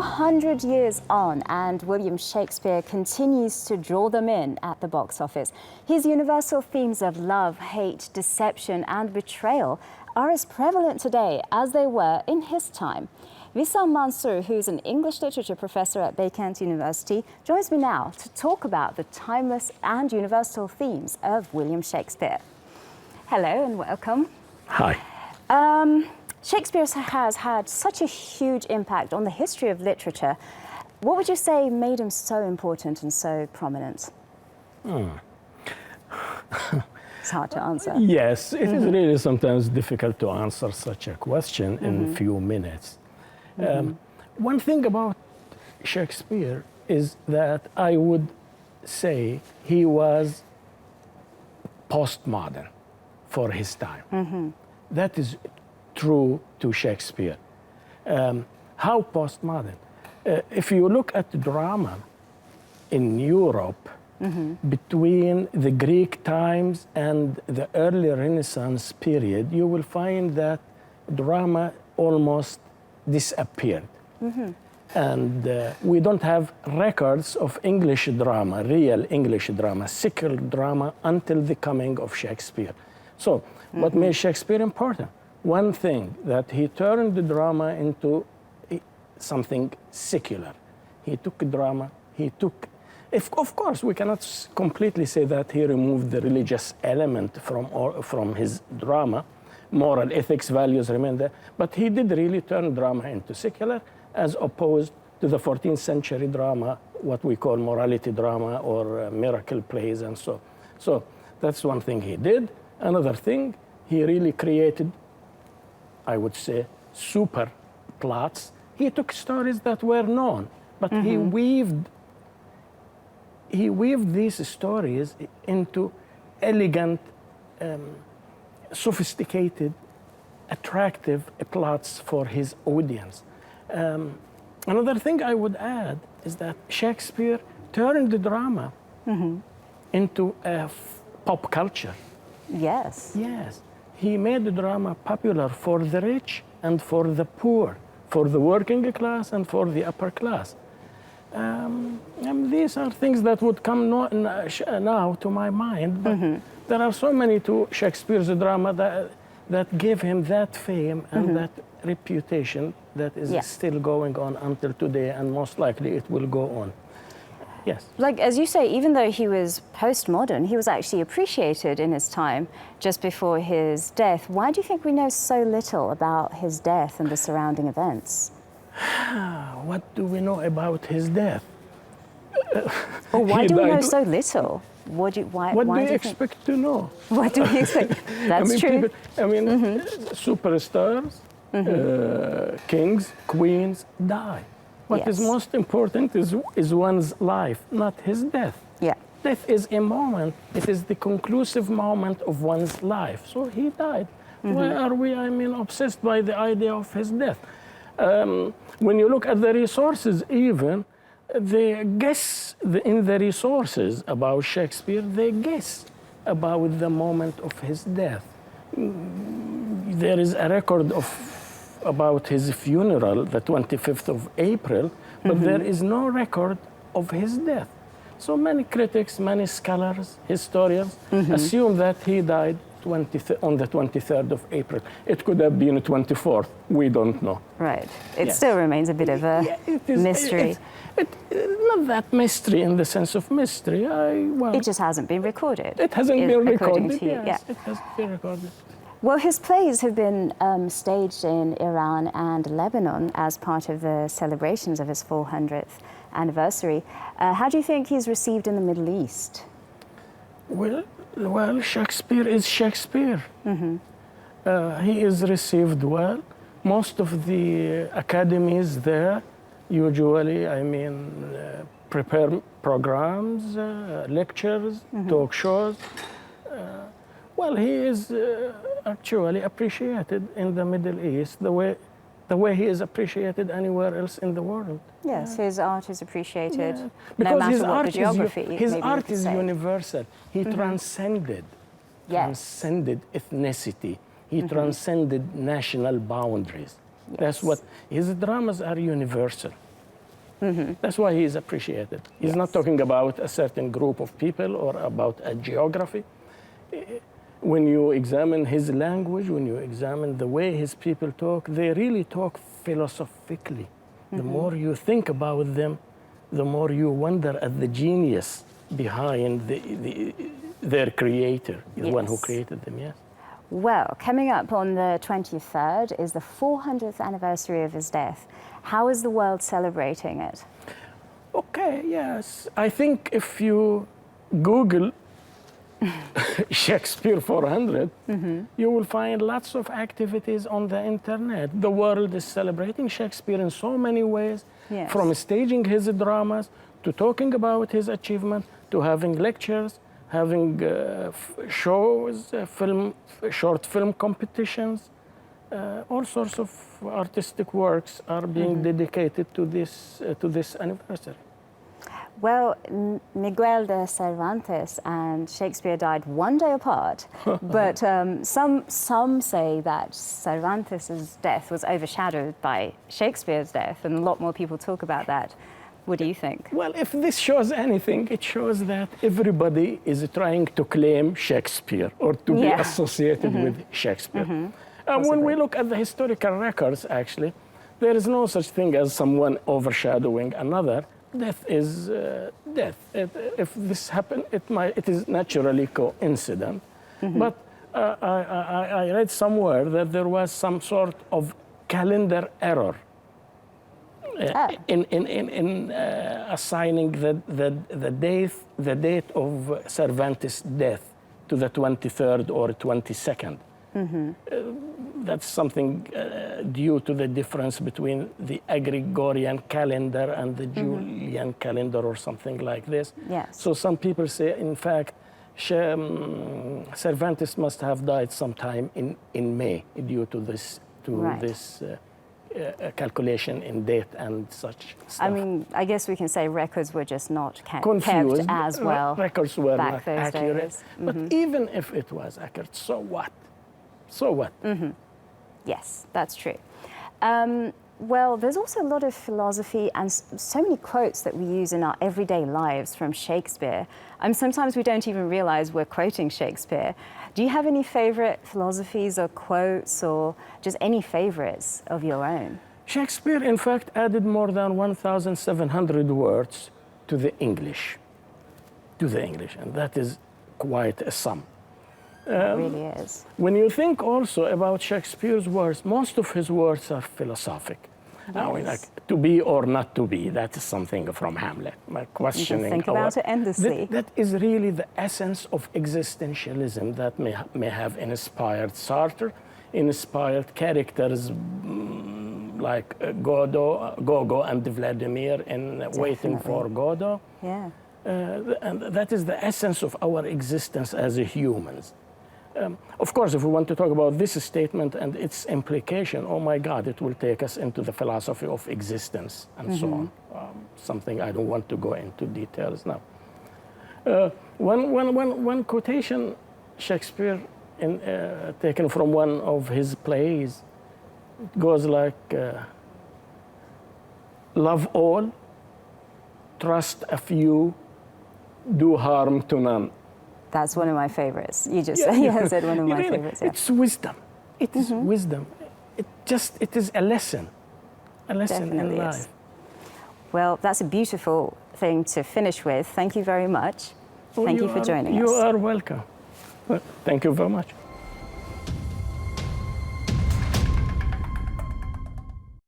100 years on, and William Shakespeare continues to draw them in at the box office. His universal themes of love, hate, deception, and betrayal are as prevalent today as they were in his time. Wissam Mansour, who's an English literature professor at Beykent University, joins me now to talk about the timeless and universal themes of William Shakespeare. Hello and welcome. Hi. Shakespeare has had such a huge impact on the history of literature. What would you say made him so important and so prominent? It's hard to answer. Yes, it is really sometimes difficult to answer such a question in a few minutes. One thing about Shakespeare is that I would say he was postmodern for his time. That is true to Shakespeare. How postmodern? If you look at drama in Europe between the Greek times and the early Renaissance period, you will find that drama almost disappeared. And we don't have records of English drama, real English drama, secular drama, until the coming of Shakespeare. So what made Shakespeare important? One thing, that he turned the drama into something secular. He took drama, of course, we cannot completely say that he removed the religious element from his drama. Moral ethics, values remain there, but he did really turn drama into secular, as opposed to the 14th century drama, what we call morality drama or miracle plays and so. So that's one thing he did. Another thing, he really created, I would say, super plots. He took stories that were known, but he weaved these stories into elegant, sophisticated, attractive plots for his audience. Another thing I would add is that Shakespeare turned the drama into pop culture. Yes. Yes. He made the drama popular for the rich and for the poor, for the working class and for the upper class. And these are things that would come now to my mind, but there are so many to Shakespeare's drama that gave him that fame and that reputation that is still going on until today, and most likely it will go on. Yes. Like, as you say, even though he was postmodern, he was actually appreciated in his time just before his death. Why do you think we know so little about his death and the surrounding events? What do we know about his death? Or why do we know so little? What do you expect to know? What do we expect? That's true. Superstars, kings, queens die. What is most important is one's life, not his death. Yeah. Death is a moment. It is the conclusive moment of one's life. So he died. Why are we, obsessed by the idea of his death? When you look at the resources, even, they guess in the resources about Shakespeare, they guess about the moment of his death. There is a record about his funeral, the 25th of April, but there is no record of his death. So many critics, many scholars, historians assume that he died on the 23rd of April. It could have been 24th. We don't know. Right. It still remains a bit of a mystery. Not that mystery in the sense of mystery. It just hasn't been recorded. It hasn't been recorded. Yes, it hasn't been recorded. Well, his plays have been staged in Iran and Lebanon as part of the celebrations of his 400th anniversary. How do you think he's received in the Middle East? Well, Shakespeare is Shakespeare. He is received well. Most of the academies there usually, prepare programs, lectures, talk shows. Well, he is actually appreciated in the Middle East the way he is appreciated anywhere else in the world. Yes, his art is appreciated because no matter what the geography. His art is universal. He transcended ethnicity. He transcended national boundaries. Yes. That's what his dramas are universal. That's why he is appreciated. He's not talking about a certain group of people or about a geography. When you examine his language, when you examine the way his people talk, they really talk philosophically. The more you think about them, the more you wonder at the genius behind their creator, the one who created them, yes. Well, coming up on the 23rd is the 400th anniversary of his death. How is the world celebrating it? Okay, yes. I think if you Google Shakespeare 400, you will find lots of activities on the internet. The world is celebrating Shakespeare in so many ways, from staging his dramas to talking about his achievement to having lectures, having shows, short film competitions. All sorts of artistic works are being dedicated to this anniversary. Well, Miguel de Cervantes and Shakespeare died one day apart, but some say that Cervantes' death was overshadowed by Shakespeare's death, and a lot more people talk about that. What do you think? Well, if this shows anything, it shows that everybody is trying to claim Shakespeare or to be associated with Shakespeare. When we look at the historical records, actually, there is no such thing as someone overshadowing another. Death is death. If this happened, it is naturally coincident. But I read somewhere that there was some sort of calendar error in assigning the date of Cervantes' death to the 23rd or 22nd. That's something due to the difference between the Gregorian calendar and the Julian calendar or something like this. Yes. So some people say, in fact, Cervantes must have died sometime in May due to this calculation in date and such stuff. I mean, I guess we can say records were just not kept as well. Records were back not those accurate. days. But even if it was accurate, so what? So what? Yes, that's true. Well, there's also a lot of philosophy and so many quotes that we use in our everyday lives from Shakespeare. Sometimes we don't even realize we're quoting Shakespeare. Do you have any favorite philosophies or quotes or just any favorites of your own? Shakespeare, in fact, added more than 1,700 words to the English, and that is quite a sum. It really is. When you think also about Shakespeare's words, most of his words are philosophic. Yes. Now, like, to be or not to be, that is something from Hamlet. My questioning. You can think about it endlessly. That is really the essence of existentialism that may have inspired Sartre, inspired characters like Gogo and Vladimir in Waiting for Godot. Yeah. And that is the essence of our existence as humans. Of course, if we want to talk about this statement and its implication, oh my God, it will take us into the philosophy of existence and so on. Something I don't want to go into details now. One quotation, Shakespeare, taken from one of his plays, goes like, love all, trust a few, do harm to none. That's one of my favorites. You just said one of my favorites. Yeah. It's wisdom. It is wisdom. It is a lesson Definitely in life. is. Well, that's a beautiful thing to finish with. Thank you very much. Thank you for joining us. You are welcome. Thank you very much.